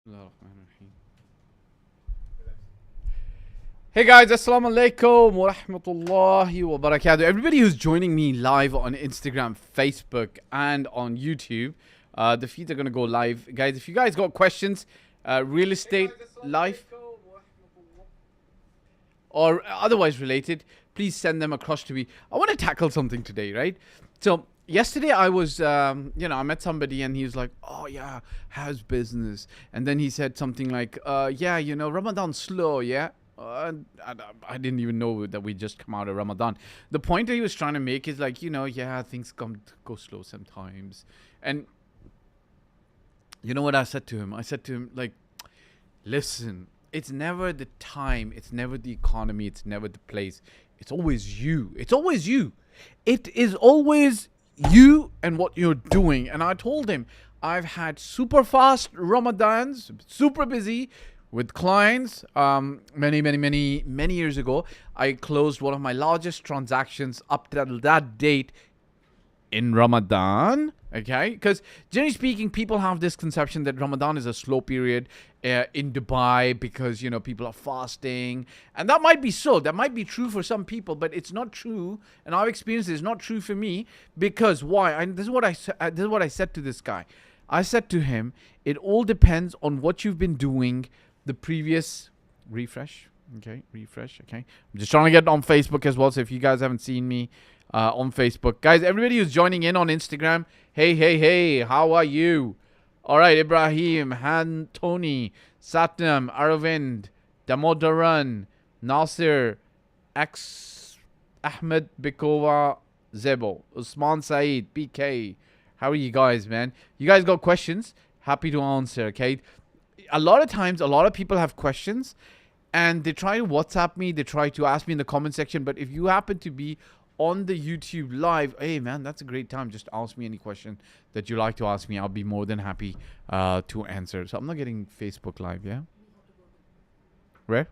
Bismillahirrahmanirrahim. Hey guys, Assalamu alaikum wa rahmatullahi wa barakatuh. Everybody who's joining me live on Instagram, Facebook, and on YouTube, the feeds are going to go live. Guys, if you guys got questions, real estate, life, or otherwise related, please send them across to me. I want to tackle something today, right? So yesterday I was, I met somebody and he was like, "Oh yeah, how's business?" And then he said something like, "Yeah, Ramadan's slow, yeah." I didn't even know that we just come out of Ramadan. The point that he was trying to make is like, yeah, things go slow sometimes. And you know what I said to him? I said to him, like, listen, it's never the time, it's never the economy, it's never the place. It's always you. It's always you. It is always you and what you're doing. And I told him, I've had super fast Ramadans, super busy with clients. Many years ago, I closed one of my largest transactions up till that date in Ramadan, okay? Because generally speaking, people have this conception that Ramadan is a slow period in Dubai because, people are fasting. And that might be so. That might be true for some people, but it's not true. And I've experienced it. It's not true for me because why? This is what I said to this guy. I said to him, it all depends on what you've been doing the previous refresh. Okay. I'm just trying to get on Facebook as well. So if you guys haven't seen me, on Facebook. Guys, everybody who's joining in on Instagram, hey, how are you? All right, Ibrahim, Han, Tony, Satnam, Aravind, Damodaran, Nasir, X, Ahmed, Bikova, Zebo, Usman Saeed, PK. How are you guys, man? You guys got questions? Happy to answer, okay? A lot of times, a lot of people have questions and they try to WhatsApp me, they try to ask me in the comment section, but if you happen to be on the YouTube live, hey man, that's a great time. Just ask me any question that you like to ask me. I'll be more than happy to answer. So I'm not getting Facebook live, yeah? Where?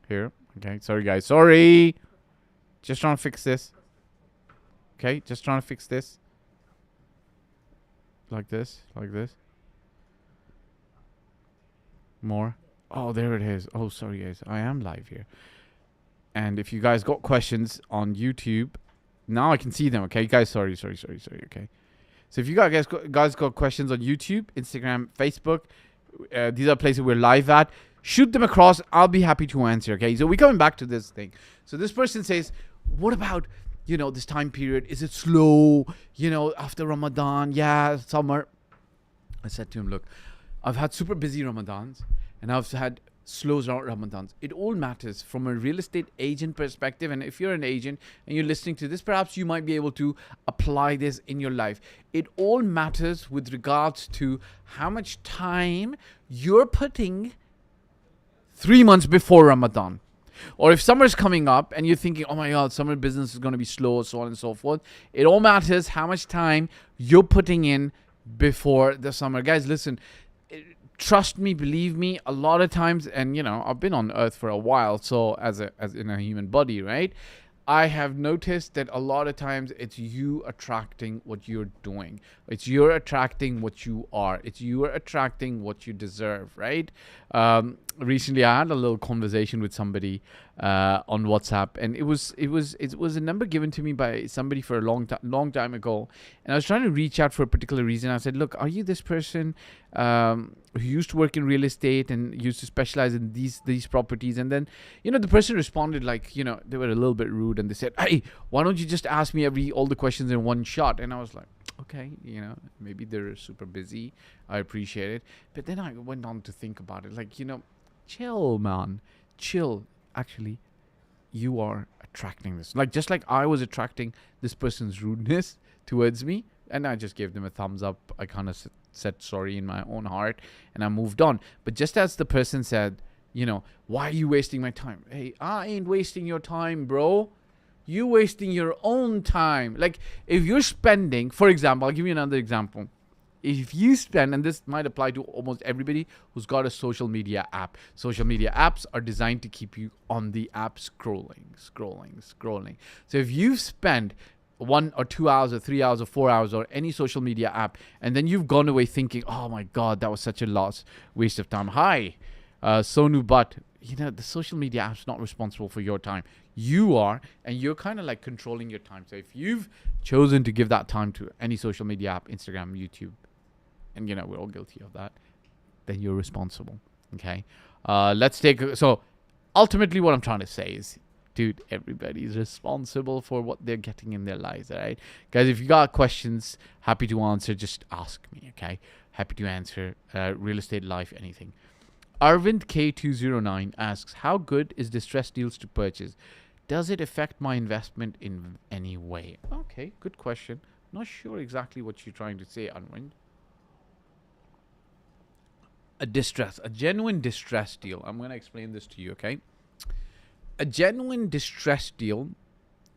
Here. Okay, sorry guys. Sorry. Just trying to fix this. Okay, just trying to fix this. Like this. More. Oh, there it is. Oh, sorry guys. I am live here. And if you guys got questions on YouTube, now I can see them, okay? Guys, sorry, okay? So if you guys got questions on YouTube, Instagram, Facebook, these are places we're live at, shoot them across. I'll be happy to answer, okay? So we're coming back to this thing. So this person says, what about, this time period? Is it slow, after Ramadan? Yeah, summer. I said to him, look, I've had super busy Ramadans and I've had slows down Ramadans. It all matters from a real estate agent perspective. And if you're an agent and you're listening to this, perhaps you might be able to apply this in your life. It all matters with regards to how much time you're putting 3 months before Ramadan. Or if summer's coming up and you're thinking, oh my God, summer business is going to be slow, so on and so forth. It all matters how much time you're putting in before the summer. Guys, listen, trust me, believe me, a lot of times, and I've been on earth for a while, so as in a human body, right? I have noticed that a lot of times it's you attracting what you're doing. It's you're attracting what you are. It's you are attracting what you deserve, right? Recently, I had a little conversation with somebody on WhatsApp, and it was a number given to me by somebody for a long time ago, and I was trying to reach out for a particular reason. I said, "Look, are you this person who used to work in real estate and used to specialize in these properties?" And then, the person responded like, they were a little bit rude, and they said, "Hey, why don't you just ask me all the questions in one shot?" And I was like, okay, maybe they're super busy. I appreciate it. But then I went on to think about it. Like, chill, man. Chill. Actually, you are attracting this. Like, just like I was attracting this person's rudeness towards me. And I just gave them a thumbs up. I kind of said sorry in my own heart. And I moved on. But just as the person said, why are you wasting my time? Hey, I ain't wasting your time, bro. You're wasting your own time. Like, if you're spending, for example, I'll give you another example. If you spend, and this might apply to almost everybody who's got a social media app. Social media apps are designed to keep you on the app scrolling. So if you spend 1 or 2 hours or 3 hours or 4 hours or any social media app, and then you've gone away thinking, oh my God, that was such a waste of time. Hi, Sonu Butt. The social media app's not responsible for your time. You are, and you're kind of like controlling your time. So if you've chosen to give that time to any social media app, Instagram, YouTube, and we're all guilty of that, then you're responsible. Okay. So ultimately what I'm trying to say is, dude, everybody's responsible for what they're getting in their lives, all right? Guys, if you got questions, happy to answer, just ask me, okay? Happy to answer, real estate, life, anything. Arvind K209 asks, how good is distressed deals to purchase? Does it affect my investment in any way? Okay, good question. Not sure exactly what you're trying to say, Arvind. A genuine distress deal. I'm going to explain this to you, okay? A genuine distress deal,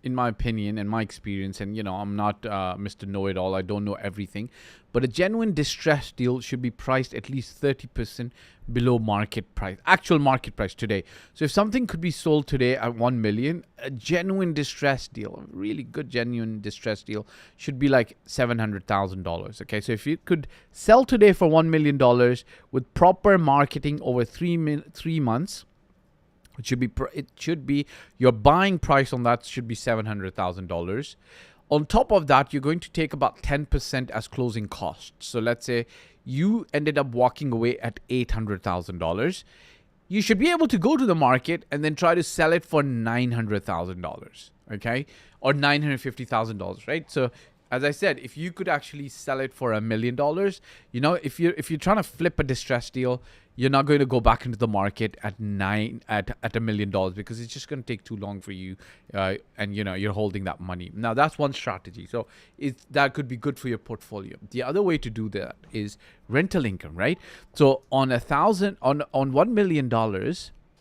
in my opinion and my experience, and I'm not Mr. Know-It-All, I don't know everything, but a genuine distress deal should be priced at least 30% below market price, actual market price today. So if something could be sold today at 1 million, a genuine distress deal, a really good genuine distress deal, should be like $700,000. Okay, so if you could sell today for $1 million with proper marketing over 3 months, it should be your buying price on that should be $700,000. On top of that, you're going to take about 10% as closing costs. So let's say you ended up walking away at $800,000. You should be able to go to the market and then try to sell it for $900,000, okay, or $950,000, right? So as I said, if you could actually sell it for $1 million, if you're trying to flip a distressed deal, you're not going to go back into the market at $1 million because it's just going to take too long for you, and you're holding that money. Now that's one strategy. So that could be good for your portfolio. The other way to do that is rental income, right? So on $1 million.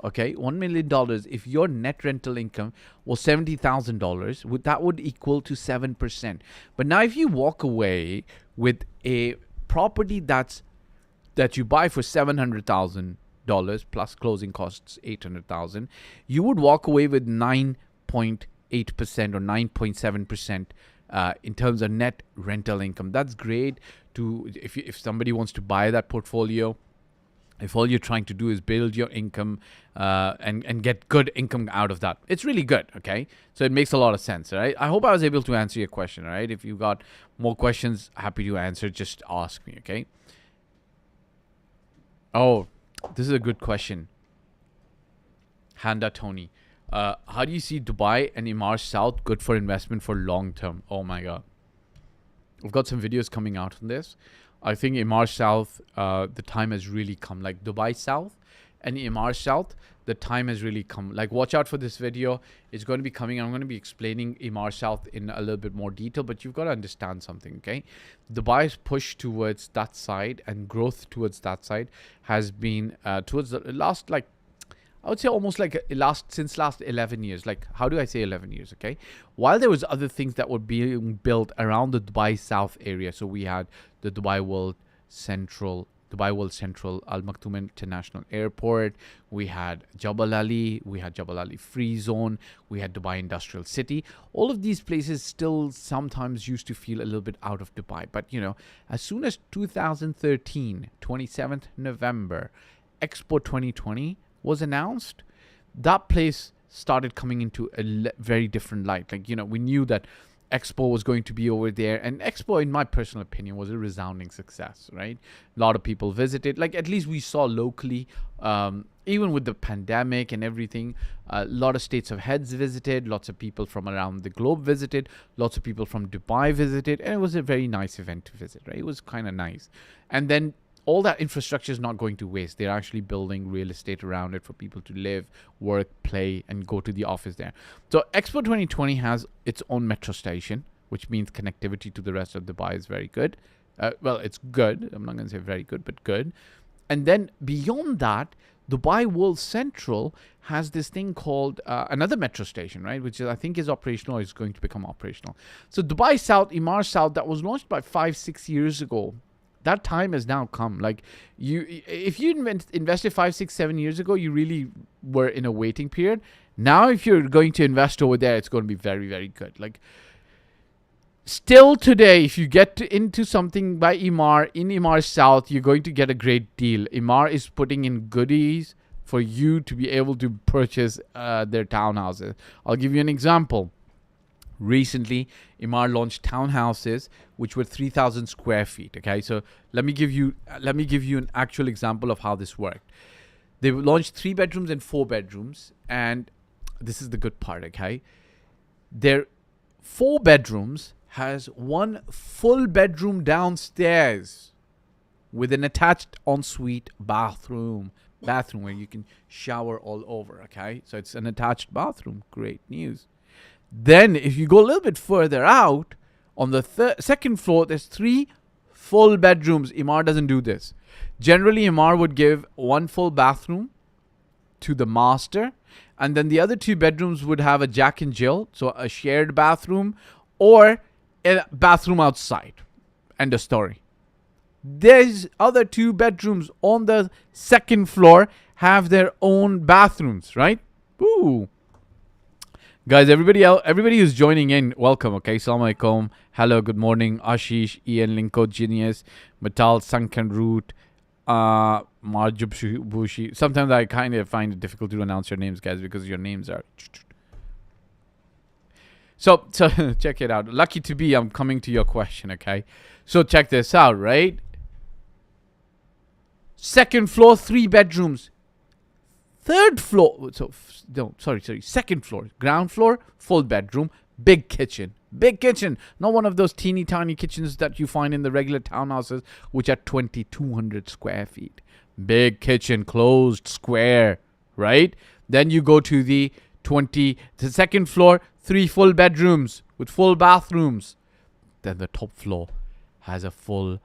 Okay, $1 million, if your net rental income was $70,000, that would equal to 7%. But now if you walk away with a property that you buy for $700,000 plus closing costs $800,000, you would walk away with 9.8% or 9.7% in terms of net rental income. That's great if somebody wants to buy that portfolio. If all you're trying to do is build your income and get good income out of that, it's really good, okay? So it makes a lot of sense, right? I hope I was able to answer your question, all right? If you got more questions, happy to answer. Just ask me, okay? Oh, this is a good question. Handa Tony. How do you see Dubai and Imar South good for investment for long term? Oh my God. I've got some videos coming out on this. I think Imar South, the time has really come. Like Dubai South and Imar South, the time has really come. Like, watch out for this video. It's going to be coming. I'm going to be explaining Imar South in a little bit more detail, but you've got to understand something, okay? Dubai's push towards that side and growth towards that side has been towards the last, like, I would say almost like since last 11 years. Like, how do I say 11 years, okay? While there was other things that were being built around the Dubai South area. So we had the Dubai World Central, Al Maktoum International Airport. We had Jebel Ali. We had Jebel Ali Free Zone. We had Dubai Industrial City. All of these places still sometimes used to feel a little bit out of Dubai. But, as soon as 2013, 27th November, Expo 2020 was announced, that place started coming into a very different light. Like, we knew that Expo was going to be over there, and Expo, in my personal opinion, was a resounding success, right? A lot of people visited. Like, at least we saw locally, even with the pandemic and everything, a lot of states of heads visited, lots of people from around the globe visited, lots of people from Dubai visited, and it was a very nice event to visit, right? It was kind of nice. And then all that infrastructure is not going to waste. They're actually building real estate around it for people to live, work, play, and go to the office there. So Expo 2020 has its own metro station, which means connectivity to the rest of Dubai is very good. Well, it's good. I'm not going to say very good, but good. And then beyond that, Dubai World Central has this thing called another metro station, right? Which I think is operational or is going to become operational. So Dubai South, Imar South, that was launched about 5-6 years ago. That time has now come. Like, if you invested 5, 6, 7 years ago, you really were in a waiting period. Now, if you're going to invest over there, it's going to be very, very good. Like, Still today, if you get into something by Emaar in Emaar South, you're going to get a great deal. Emaar is putting in goodies for you to be able to purchase their townhouses. I'll give you an example. Recently, Emaar launched townhouses which were 3,000 square feet. Okay, so let me give you an actual example of how this worked. They launched 3 bedrooms and 4 bedrooms, and this is the good part. Okay, their 4 bedrooms has 1 full bedroom downstairs with an attached ensuite bathroom where you can shower all over. Okay, so it's an attached bathroom. Great news. Then if you go a little bit further out, on the second floor, there's 3 full bedrooms. Emaar doesn't do this. Generally, Emaar would give 1 full bathroom to the master, and then the other 2 bedrooms would have a Jack and Jill, so a shared bathroom or a bathroom outside. End of story. These other 2 bedrooms on the second floor have their own bathrooms, right? Ooh. Guys, everybody who's joining in, welcome, okay? Assalamu alaikum. Hello, good morning. Ashish, Ian, Linko, Genius, Metal, Sunken Root, Marjub Bushi. Sometimes I kind of find it difficult to announce your names, guys, because your names are... So check it out. Lucky to be, I'm coming to your question, okay? So check this out, right? Second floor, 3 bedrooms. Third floor, second floor, ground floor, full bedroom, big kitchen. Not one of those teeny tiny kitchens that you find in the regular townhouses, which are 2,200 square feet. Big kitchen, closed, square, right? Then you go to the second floor, 3 full bedrooms with full bathrooms. Then the top floor has a full,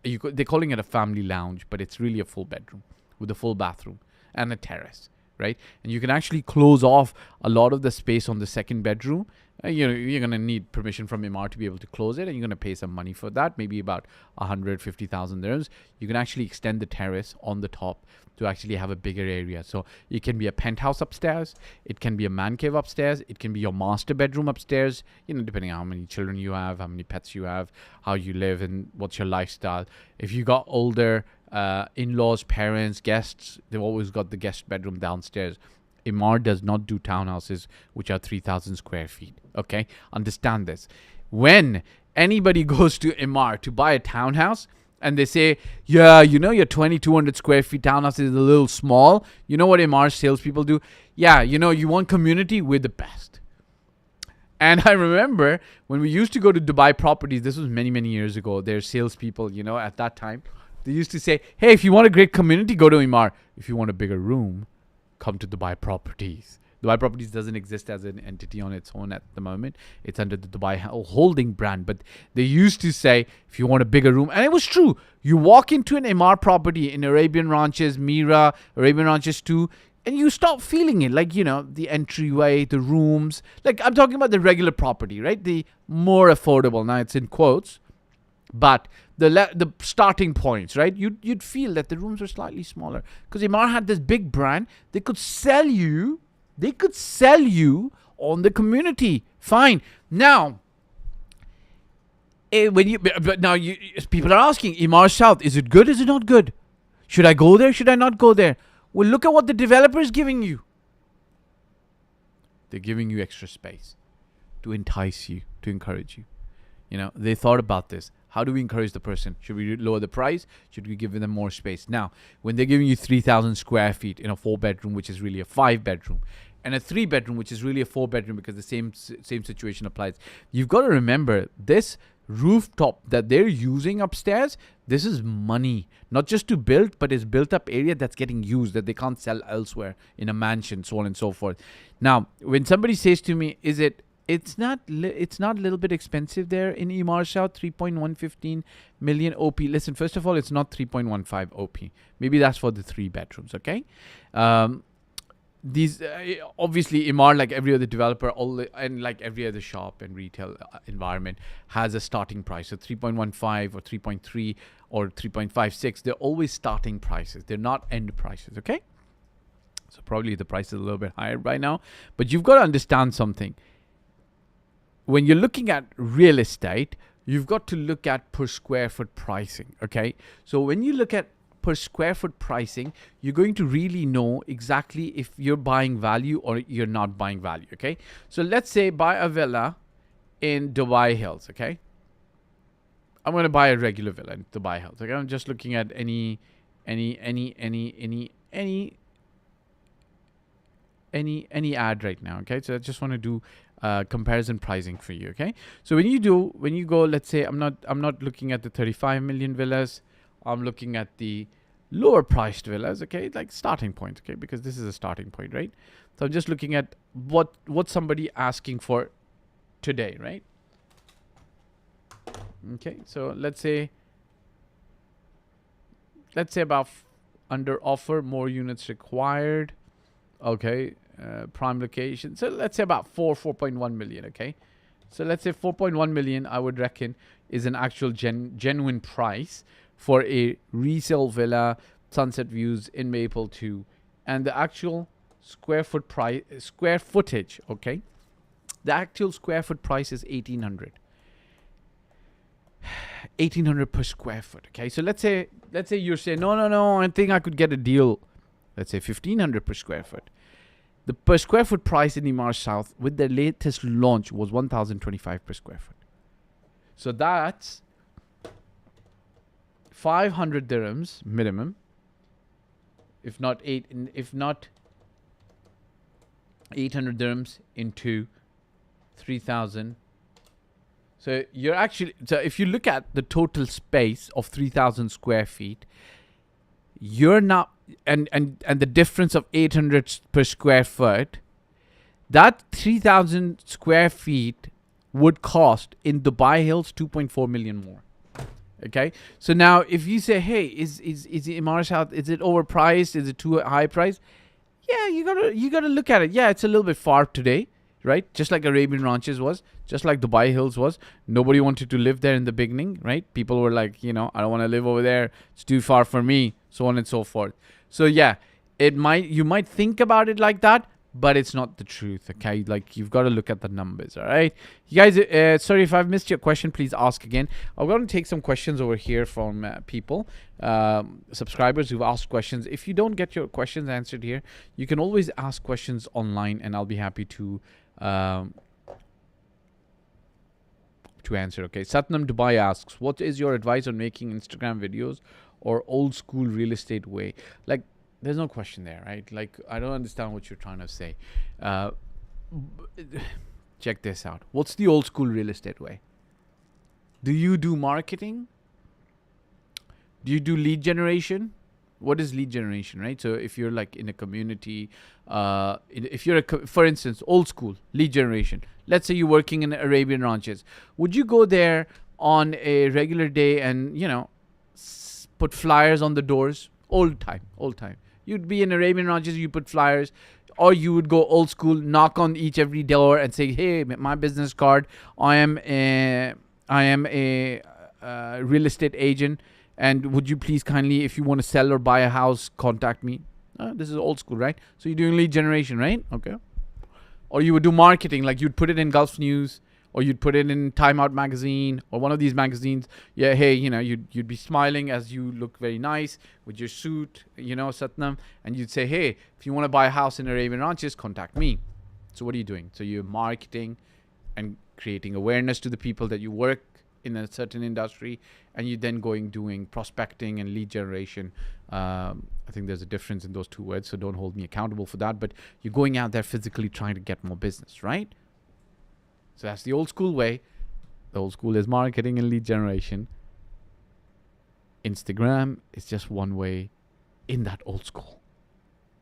they're calling it a family lounge, but it's really a full bedroom with a full bathroom and a terrace, right? And you can actually close off a lot of the space on the second bedroom. You're going to need permission from Emaar to be able to close it, and you're going to pay some money for that, maybe about 150,000 dirhams. You can actually extend the terrace on the top to actually have a bigger area. So it can be a penthouse upstairs, it can be a man cave upstairs, it can be your master bedroom upstairs, depending on how many children you have, how many pets you have, how you live, and what's your lifestyle. If you got older in-laws, parents, guests, they've always got the guest bedroom downstairs. Emaar does not do townhouses which are 3,000 square feet. Okay, understand this. When anybody goes to Emaar to buy a townhouse and they say, yeah, your 2,200 square feet townhouse is a little small. You know what Emaar salespeople do? Yeah, you want community, we're the best. And I remember when we used to go to Dubai Properties, this was many, many years ago, their salespeople, at that time, they used to say, hey, if you want a great community, go to Emaar. If you want a bigger room, come to Dubai Properties. Dubai Properties doesn't exist as an entity on its own at the moment. It's under the Dubai Holding brand. But they used to say, if you want a bigger room, and it was true. You walk into an Emaar property in Arabian Ranches, Mira, Arabian Ranches 2, and you start feeling it. Like, the entryway, the rooms. Like, I'm talking about the regular property, right? The more affordable. Now, it's in quotes. But the starting points, right? You'd feel that the rooms were slightly smaller because Emaar had this big brand. They could sell you on the community. Fine. Now, people are asking, Emaar South, is it good? Is it not good? Should I go there? Should I not go there? Well, look at what the developer is giving you. They're giving you extra space to entice you, to encourage you. They thought about this. How do we encourage the person? Should we lower the price? Should we give them more space? Now, when they're giving you 3,000 square feet in a 4-bedroom, which is really a 5-bedroom, and a 3-bedroom, which is really a 4-bedroom because the same situation applies, you've got to remember this rooftop that they're using upstairs, this is money. Not just to build, but it's built up area that's getting used that they can't sell elsewhere in a mansion, so on and so forth. Now, when somebody says to me, it's not a little bit expensive there in Emaar South, 3.115 million OP. Listen, first of all, it's not 3.15 OP. Maybe that's for the 3 bedrooms, okay? These obviously Emaar, like every other developer, and like every other shop and retail environment, has a starting price. So 3.15 or 3.3 or 3.56, they're always starting prices. They're not end prices, okay? So probably the price is a little bit higher right now. But you've got to understand something. when you're looking at real estate, you've got to look at per square foot pricing, okay? So when you look at per square foot pricing, you're going to really know exactly if you're buying value or you're not buying value, okay? So let's say buy a villa in Dubai Hills, okay? I'm going to buy a regular villa in Dubai Hills, okay? I'm just looking at any ad right now, okay? So I just want to do comparison pricing for you, okay? So when you go, let's say I'm not looking at the 35 million villas. I'm looking at the lower priced villas, okay? Like starting point, okay? Because this is a starting point, right? So I'm just looking at what somebody asking for today, right? Okay, so let's say about under offer, more units required. Okay, prime location. So let's say about 4.1 million. Okay, so let's say 4.1 million. I would reckon is an actual genuine price for a resale villa, sunset views in Maple 2, and the actual square footage. Okay, the actual square foot price is 1,800. 1,800 per square foot. Okay, so let's say you're saying no, I think I could get a deal. Let's say 1,500 per square foot. The per square foot price in Emaar South with their latest launch was 1,025 per square foot. So that's 500 dirhams minimum, if not 800 dirhams into 3,000. So you're actually, so if you look at the total space of 3,000 square feet, you're not, and the difference of 800 per square foot, that 3,000 square feet would cost in Dubai Hills 2.4 million more. Okay, so now if you say, hey, is Emaar South, is it overpriced? Is it too high price? Yeah, you gotta look at it. Yeah, it's a little bit far today, right? Just like Arabian Ranches was, just like Dubai Hills was. Nobody wanted to live there in the beginning, right? People were like, I don't want to live over there. It's too far for me, so on and so forth. So yeah, you might think about it like that, but it's not the truth, okay? Like, you've got to look at the numbers, all right? You guys, sorry if I've missed your question, please ask again. I'm going to take some questions over here from people, subscribers who've asked questions. If you don't get your questions answered here, you can always ask questions online, and I'll be happy to answer, okay? Satnam Dubai asks, what is your advice on making Instagram videos or old school real estate way? Like, there's no question there, right? Like, I don't understand what you're trying to say. Check this out. What's the old school real estate way? Do you do marketing? Do you do lead generation? What is lead generation, right? So if you're like in a community, if you're for instance, old school lead generation, let's say you're working in Arabian Ranches, would you go there on a regular day and, put flyers on the doors? Old time. You'd be in Arabian Ranches, you put flyers, or you would go old school, knock on every door and say, hey, my business card, I am a real estate agent, and would you please kindly, if you want to sell or buy a house, contact me. This is old school, right? So you're doing lead generation, right? Okay. Or you would do marketing, like you'd put it in Gulf News, or you'd put it in Time Out magazine, or one of these magazines. Yeah, hey, you'd be smiling as you look very nice with your suit, Satnam, and you'd say, hey, if you want to buy a house in Arabian Ranches, contact me. So what are you doing? So you're marketing and creating awareness to the people that you work in a certain industry, and you then doing prospecting and lead generation. I think there's a difference in those two words, so don't hold me accountable for that, but you're going out there physically trying to get more business, right? So that's the old school way. The old school is marketing and lead generation. Instagram is just one way in that old school,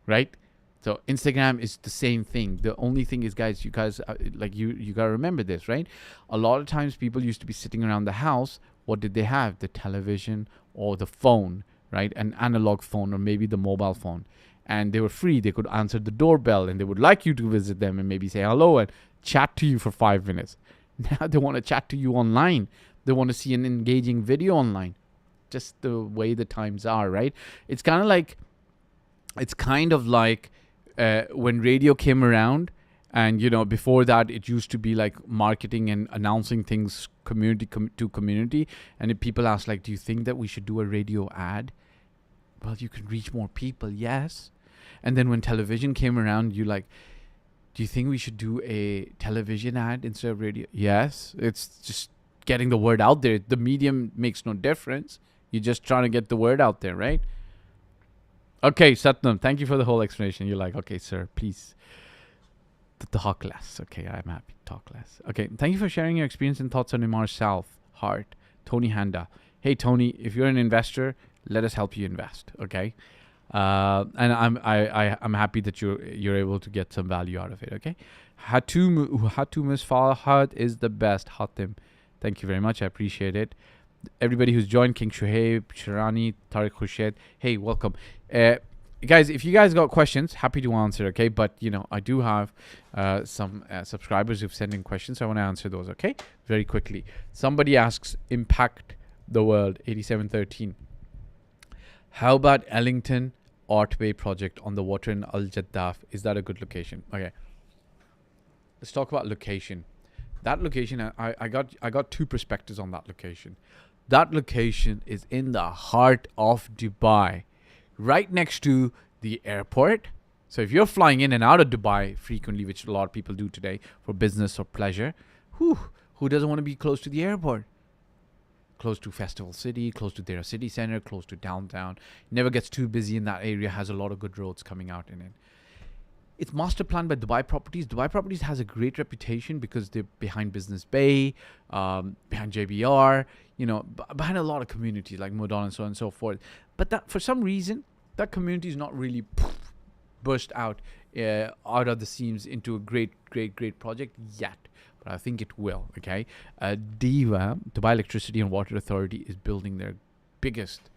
right? So Instagram is the same thing. The only thing is, guys, you got to remember this, right? A lot of times people used to be sitting around the house. What did they have? The television or the phone, right? An analog phone or maybe the mobile phone. And they were free. They could answer the doorbell, and they would like you to visit them and maybe say hello and chat to you for 5 minutes. Now they want to chat to you online. They want to see an engaging video online. Just the way the times are, right? It's kind of like when radio came around And before that, it used to be like marketing and announcing things community to community. And if people ask, like, do you think that we should do a radio ad? Well, you can reach more people, yes. And then when television came around, you like, do you think we should do a television ad instead of radio? Yes. It's just getting the word out there. The medium makes no difference. You're just trying to get the word out there, right? Okay, Satnam, thank you for the whole explanation. You're like, okay, sir, please talk less. Okay, I'm happy to talk less. Okay, thank you for sharing your experience and thoughts on Imar South Heart. Tony Handa. Hey, Tony, if you're an investor, let us help you invest. Okay, and I'm happy that you're able to get some value out of it. Okay, Hatumus Fahd is the best. Hatim, thank you very much. I appreciate it. Everybody who's joined, King Shuhaib, Shirani, Tariq Khurshid, hey, welcome. Guys, if you guys got questions, happy to answer, okay? But, I do have some subscribers who've sent in questions, so I want to answer those, okay? Very quickly. Somebody asks, Impact the World, 8713. How about Ellington Artway project on the water in Al Jaddaf? Is that a good location? Okay. Let's talk about location. That location, I got two perspectives on that location. That location is in the heart of Dubai, right next to the airport. So if you're flying in and out of Dubai frequently, which a lot of people do today for business or pleasure, who doesn't want to be close to the airport? Close to Festival City, close to their city center, close to downtown. Never gets too busy in that area, has a lot of good roads coming out in it. It's master planned by Dubai Properties. Dubai Properties has a great reputation because they're behind Business Bay, behind JBR, behind a lot of communities like Modon and so on and so forth. But that, for some reason, that community is not really burst out of the seams into a great project yet. But I think it will, okay? DEWA, Dubai Electricity and Water Authority, is building their biggest,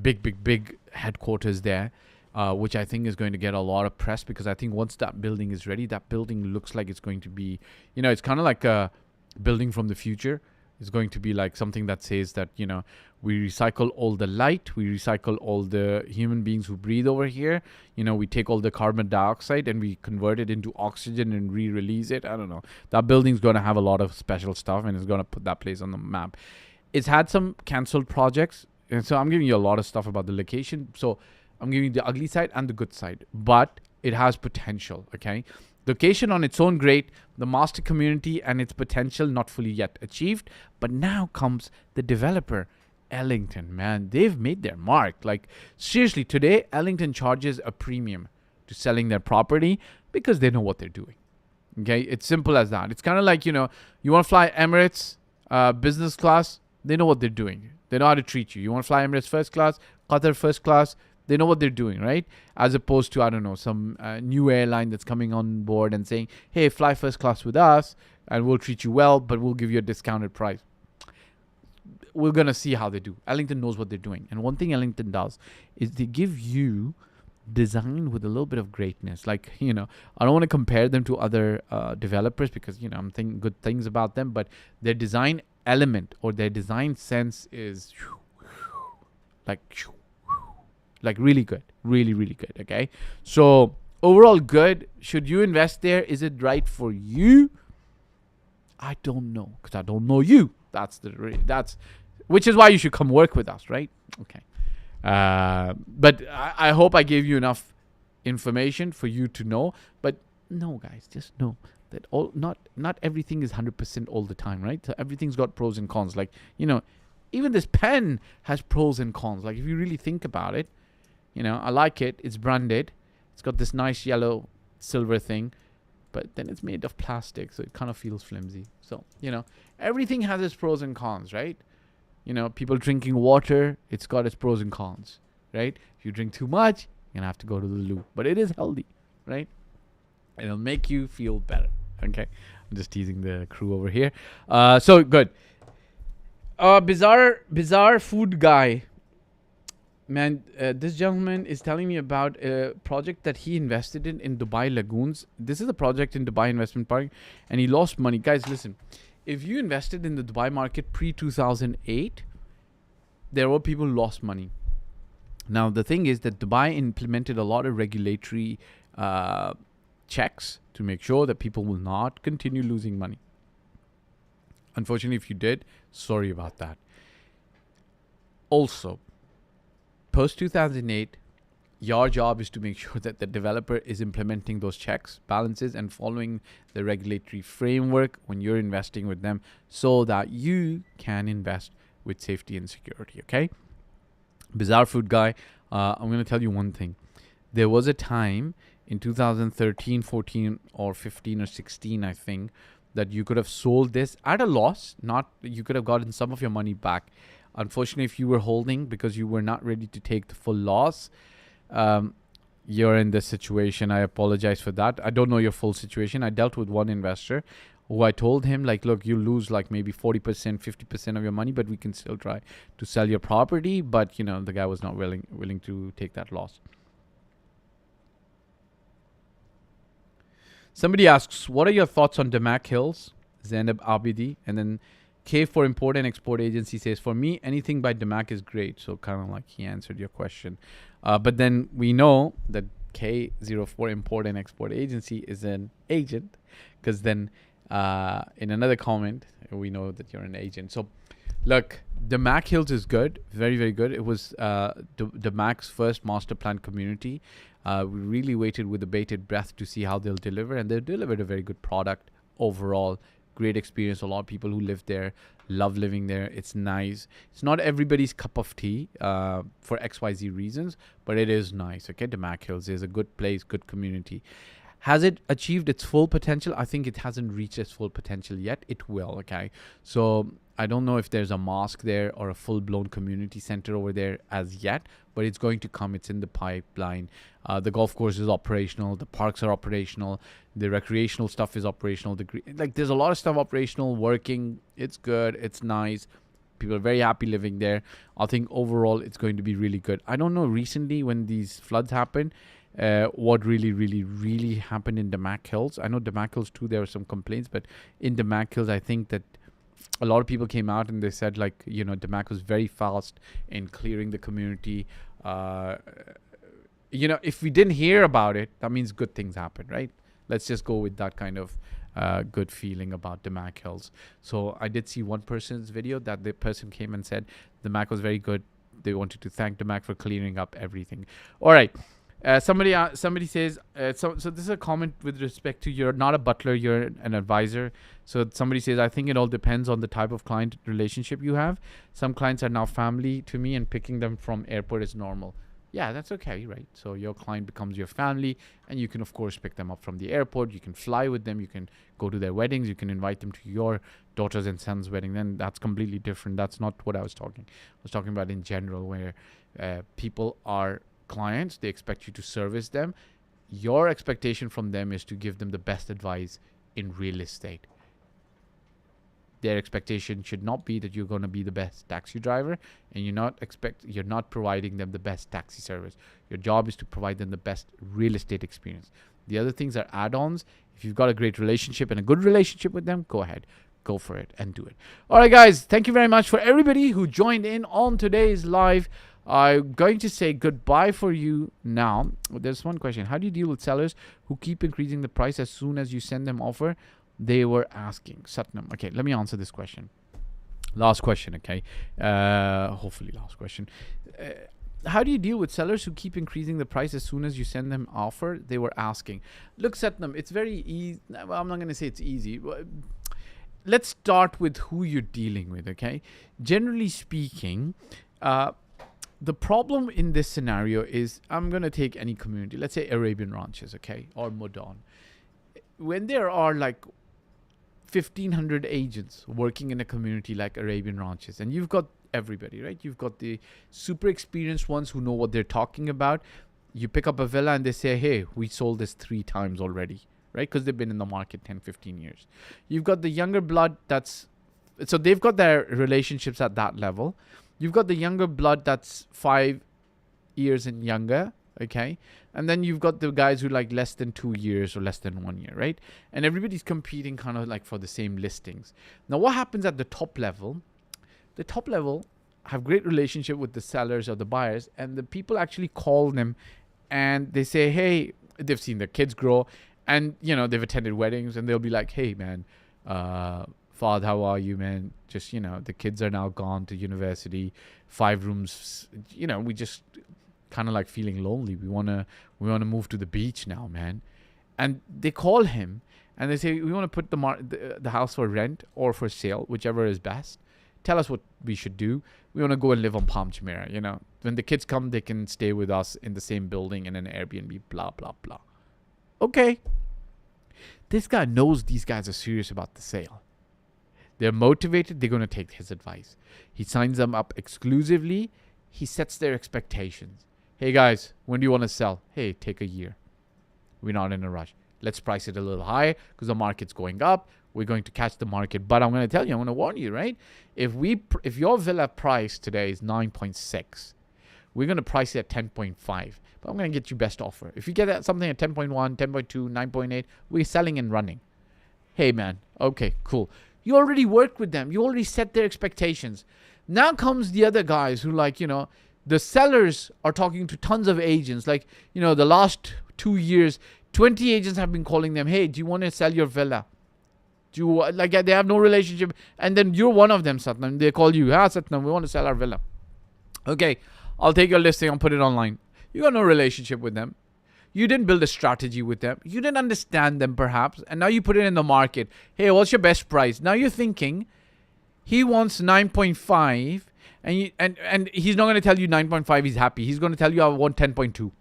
big headquarters there. Which I think is going to get a lot of press, because I think once that building is ready, that building looks like it's going to be, it's kind of like a building from the future. It's going to be like something that says that, we recycle all the light, we recycle all the human beings who breathe over here. We take all the carbon dioxide and we convert it into oxygen and re-release it. I don't know. That building's going to have a lot of special stuff, and it's going to put that place on the map. It's had some canceled projects, and so I'm giving you a lot of stuff about the location. So I'm giving you the ugly side and the good side, but it has potential, okay? Location on its own, great. The master community and its potential not fully yet achieved. But now comes the developer, Ellington, man. They've made their mark. Like, seriously, today, Ellington charges a premium to selling their property because they know what they're doing, okay? It's simple as that. It's kind of like, you want to fly Emirates business class, they know what they're doing. They know how to treat you. You want to fly Emirates first class, Qatar first class, they know what they're doing, right? As opposed to, I don't know, some new airline that's coming on board and saying, hey, fly first class with us and we'll treat you well, but we'll give you a discounted price. We're going to see how they do. Ellington knows what they're doing. And one thing Ellington does is they give you design with a little bit of greatness. Like, I don't want to compare them to other developers because, I'm thinking good things about them, but their design element or their design sense is like really good, really good, okay? So overall good. Should you invest there? Is it right for you? I don't know, because I don't know you. Which is why you should come work with us, right? Okay. But I hope I gave you enough information for you to know. But no, guys, just know that not everything is 100% all the time, right? So everything's got pros and cons. Like, even this pen has pros and cons. Like, if you really think about it, I like it. It's branded. It's got this nice yellow silver thing, but then it's made of plastic, so it kind of feels flimsy. So, everything has its pros and cons, right? People drinking water, it's got its pros and cons, right? If you drink too much, you're going to have to go to the loo. But it is healthy, right? It'll make you feel better, okay? I'm just teasing the crew over here. So, good. Bizarre food guy. Man, this gentleman is telling me about a project that he invested in Dubai Lagoons. This is a project in Dubai Investment Park, and he lost money. Guys, listen. If you invested in the Dubai market pre-2008, there were people who lost money. Now, the thing is that Dubai implemented a lot of regulatory checks to make sure that people will not continue losing money. Unfortunately, if you did, sorry about that. Also, post 2008, your job is to make sure that the developer is implementing those checks, balances, and following the regulatory framework when you're investing with them so that you can invest with safety and security, okay? Bizarre Food Guy, I'm going to tell you one thing. There was a time in 2013, 14, or 15 or 16, I think, that you could have sold this at a loss. Not you could have gotten some of your money back. Unfortunately, if you were holding because you were not ready to take the full loss, you're in this situation. I apologize for that. I don't know your full situation. I dealt with one investor who I told him, like, look, you lose like maybe 40%, 50% of your money, but we can still try to sell your property. But, you know, the guy was not willing to take that loss. Somebody asks, what are your thoughts on Damac Hills? Zainab Abidi. And then K for Import and Export Agency says, for me, anything by Damac is great. So kind of like he answered your question. But then we know that K04 Import and Export Agency is an agent, because then in another comment, we know that you're an agent. So look, Damac Hills is good. Very, very good. It was Damac's first master plan community. We really waited with a bated breath to see how they'll deliver, and they delivered a very good product overall. Great experience. A lot of people who live there love living there. It's nice. It's not everybody's cup of tea for XYZ reasons, but it is nice. Okay, Damac Hills is a good place, good community. Has it achieved its full potential? I think it hasn't reached its full potential yet. It will, okay? So I don't know if there's a mosque there or a full-blown community center over there as yet, but it's going to come. It's in the pipeline. The golf course is operational. The parks are operational. The recreational stuff is operational. There's a lot of stuff operational, working. It's good. It's nice. People are very happy living there. I think overall it's going to be really good. I don't know recently when these floods happened, what really happened in Damac Hills. I know Damac Hills too, there were some complaints, but in Damac Hills, I think that a lot of people came out and they said, like, you know, Damac was very fast in clearing the community. You know, if we didn't hear about it, that means good things happen, right? Let's just go with that kind of good feeling about Damac Hills. So I did see one person's video that the person came and said Damac was very good. They wanted to thank Damac for clearing up everything. All right. Somebody says, so this is a comment with respect to you're not a butler, you're an advisor. So somebody says, I think it all depends on the type of client relationship you have. Some clients are now family to me, and picking them from airport is normal. Yeah, that's okay, right? So your client becomes your family, and you can, of course, pick them up from the airport. You can fly with them. You can go to their weddings. You can invite them to your daughters and sons' wedding. Then that's completely different. That's not what I was talking. I was talking about in general, where people are clients. They expect you to service them. Your expectation from them is to give them the best advice in real estate. Their expectation should not be that you're going to be the best taxi driver, and you're not providing them the best taxi service. Your job is to provide them the best real estate experience. The other things are add-ons. If you've got a great relationship and a good relationship with them, go ahead, go for it and do it. All right, guys, thank you very much for everybody who joined in on today's live. I'm going to say goodbye for you now. There's one question. How do you deal with sellers who keep increasing the price as soon as you send them offer? They were asking. Satnam. Okay, let me answer this question. Last question, okay? Hopefully last question. How do you deal with sellers who keep increasing the price as soon as you send them offer? They were asking. Look, Satnam, it's very easy. Well, I'm not going to say it's easy. Let's start with who you're dealing with, okay? Generally speaking, the problem in this scenario is, I'm going to take any community. Let's say Arabian Ranches, okay? Or Modon. When there are like 1,500 agents working in a community like Arabian Ranches, and you've got everybody, right? You've got the super experienced ones who know what they're talking about. You pick up a villa and they say, hey, we sold this 3 times already, right? Because they've been in the market 10, 15 years. You've got the younger blood so they've got their relationships at that level. You've got the younger blood that's 5 years and younger, okay? And then you've got the guys who like less than 2 years or less than 1 year, right? And everybody's competing kind of like for the same listings. Now, what happens at the top level? The top level have great relationship with the sellers or the buyers, and the people actually call them and they say, hey, they've seen their kids grow, And, they've attended weddings and they'll be like, hey, man, Fahd, how are you, man? Just, the kids are now gone to university, 5 rooms, we just kind of like feeling lonely. We want to move to the beach now, man. And they call him and they say, we want to put the house for rent or for sale, whichever is best. Tell us what we should do. We want to go and live on Palm Jumeirah, When the kids come, they can stay with us in the same building in an Airbnb, blah, blah, blah. Okay. This guy knows these guys are serious about the sale. They're motivated. They're going to take his advice. He signs them up exclusively. He sets their expectations. Hey, guys, when do you want to sell? Hey, take a year. We're not in a rush. Let's price it a little higher because the market's going up. We're going to catch the market. But I'm going to tell you, I'm going to warn you, right? If your villa price today is 9.6, we're going to price it at 10.5. But I'm going to get you best offer. If you get something at 10.1, 10.2, 9.8, we're selling and running. Hey, man. Okay, cool. You already worked with them. You already set their expectations. Now comes the other guys who the sellers are talking to tons of agents. The last 2 years, 20 agents have been calling them. Hey, do you want to sell your villa? Do you, they have no relationship. And then you're one of them, Satnam. They call you. Satnam, we want to sell our villa. Okay, I'll take your listing and put it online. You got no relationship with them. You didn't build a strategy with them. You didn't understand them, perhaps. And now you put it in the market. Hey, what's your best price? Now you're thinking he wants 9.5. And he's not going to tell you 9.5 he's happy. He's going to tell you I want 10.2.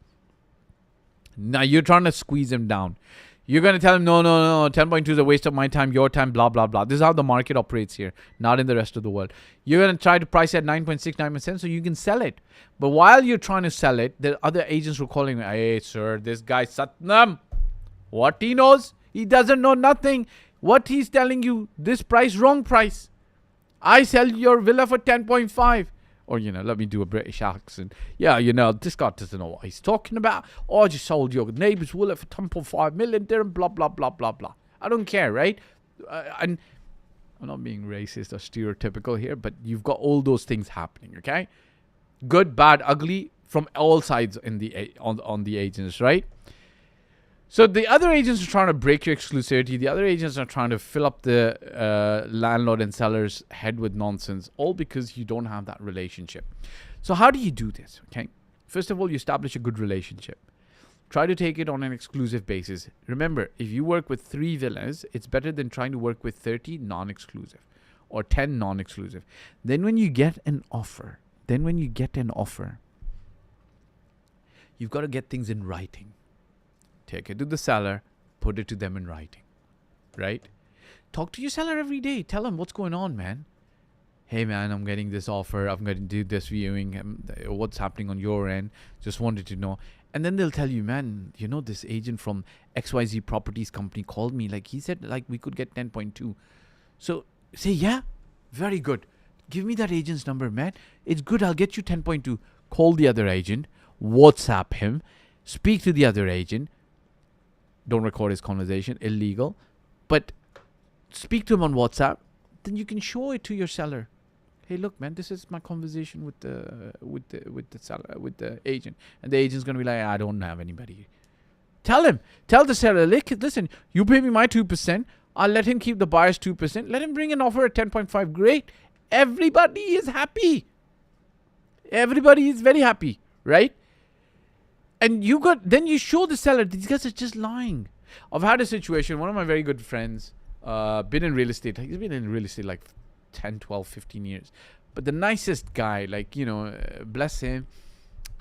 Now you're trying to squeeze him down. You're going to tell him, no, 10.2 is a waste of my time, your time, blah, blah, blah. This is how the market operates here, not in the rest of the world. You're going to try to price at 9.6, 9% so you can sell it. But while you're trying to sell it, the other agents were calling me, hey, sir, this guy Satnam, what he knows? He doesn't know nothing. What he's telling you, this price, wrong price. I sell your villa for 10.5. Or, let me do a British accent. Yeah, this guy doesn't know what he's talking about. Oh, I just sold your neighbor's villa for 10.5 million dirham, blah, blah, blah, blah, blah. I don't care, right? And I'm not being racist or stereotypical here, but you've got all those things happening, okay? Good, bad, ugly, from all sides on the agents, right? So the other agents are trying to break your exclusivity. The other agents are trying to fill up the landlord and seller's head with nonsense, all because you don't have that relationship. So how do you do this? Okay. First of all, you establish a good relationship. Try to take it on an exclusive basis. Remember, if you work with 3 villas, it's better than trying to work with 30 non-exclusive or 10 non-exclusive. Then when you get an offer, you've got to get things in writing. Take it to the seller, put it to them in writing, right? Talk to your seller every day. Tell them what's going on, man. Hey, man, I'm getting this offer. I'm going to do this viewing. What's happening on your end? Just wanted to know. And then they'll tell you, man, this agent from XYZ Properties Company called me. He said, we could get 10.2. So say, yeah, very good. Give me that agent's number, man. It's good. I'll get you 10.2. Call the other agent. WhatsApp him. Speak to the other agent. Don't record his conversation, illegal. But speak to him on WhatsApp. Then you can show it to your seller. Hey, look, man, this is my conversation with the seller, with the agent, and the agent's gonna be like, I don't have anybody. Tell the seller, listen, you pay me my 2%. I'll let him keep the buyer's 2%. Let him bring an offer at 10.5. Great. Everybody is happy. Everybody is very happy, right? And then you show the seller, these guys are just lying. I've had a situation, one of my very good friends, been in real estate. He's been in real estate 10, 12, 15 years. But the nicest guy, bless him.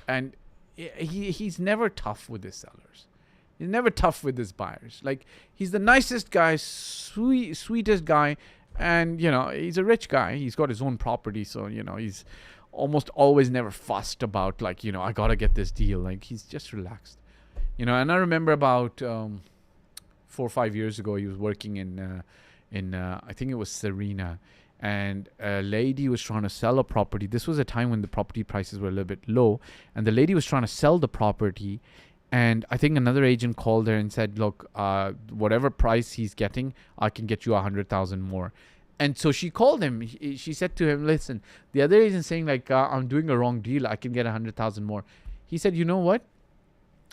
And he's never tough with his sellers. He's never tough with his buyers. He's the nicest guy, sweetest guy. And, he's a rich guy. He's got his own property. So, he's almost always never fussed about I gotta get this deal. He's just relaxed, and I remember about 4 or 5 years ago, he was working in I think it was Serena, and a lady was trying to sell a property. This was a time when the property prices were a little bit low, and the lady was trying to sell the property, and I think another agent called her and said, look, whatever price he's getting, I can get you 100,000 more. And so she called him. She said to him, listen, the other agent's saying I'm doing a wrong deal. I can get 100,000 more. He said, you know what?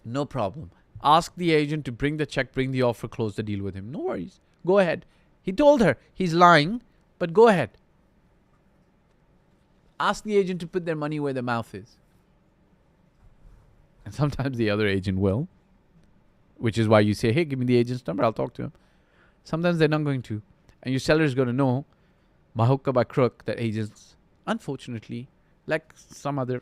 No problem. Ask the agent to bring the check, bring the offer, close the deal with him. No worries. Go ahead. He told her he's lying, but go ahead. Ask the agent to put their money where their mouth is. And sometimes the other agent will, which is why you say, hey, give me the agent's number, I'll talk to him. Sometimes they're not going to. And your seller is going to know, by hook or by crook, that agents, unfortunately, like some other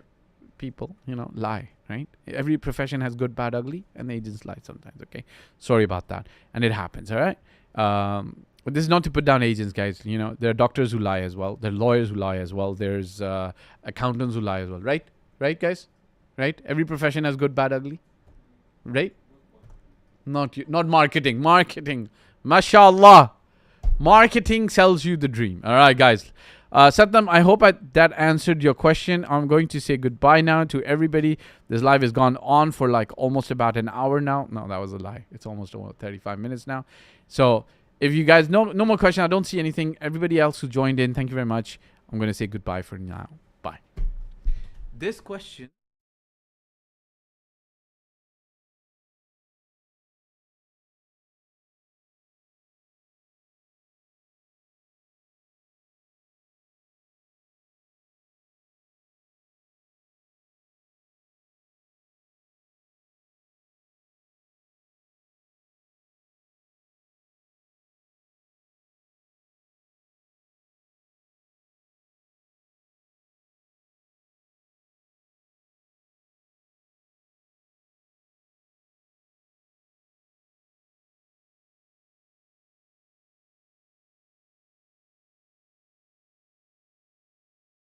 people, lie, right? Every profession has good, bad, ugly, and agents lie sometimes, okay? Sorry about that. And it happens, all right? But this is not to put down agents, guys. There are doctors who lie as well. There are lawyers who lie as well. There's accountants who lie as well, right? Right, guys? Right? Every profession has good, bad, ugly, right? Not marketing. Marketing. MashaAllah. Marketing sells you the dream. All right, guys. Satnam, I hope that answered your question. I'm going to say goodbye now to everybody. This live has gone on for like almost about an hour now. No, that was a lie. It's almost 35 minutes now. So if you guys, no more question. I don't see anything. Everybody else who joined in, thank you very much. I'm going to say goodbye for now. Bye. This question...